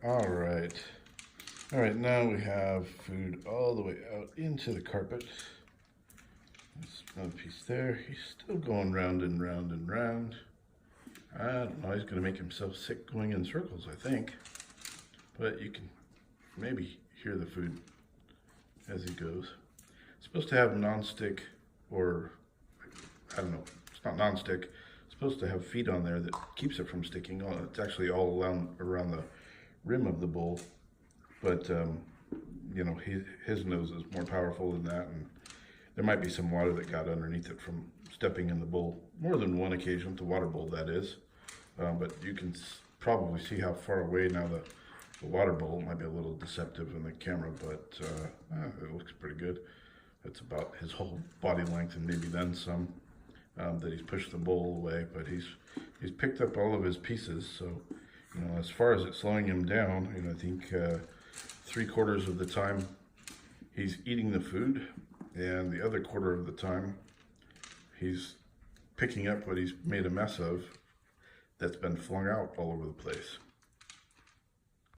All right. All right, now we have food all the way out into the carpet. There's another piece there. He's still going round and round and round. I don't know, he's gonna make himself sick going in circles, I think. But you can maybe hear the food as he goes. It's supposed to have non-stick, or I don't know, it's not non-stick. It's supposed to have feet on there that keeps it from sticking. It's actually all around the rim of the bowl. But, you know, his nose is more powerful than that, and there might be some water that got underneath it from stepping in the bowl. More than one occasion, the water bowl, that is. But you can probably see how far away now the water bowl might be a little deceptive in the camera, but it looks pretty good. It's about his whole body length and maybe then some that he's pushed the bowl away, but he's picked up all of his pieces. So, you know, as far as it slowing him down, you know, I think 3/4 of the time he's eating the food, and the other quarter of the time he's picking up what he's made a mess of that's been flung out all over the place.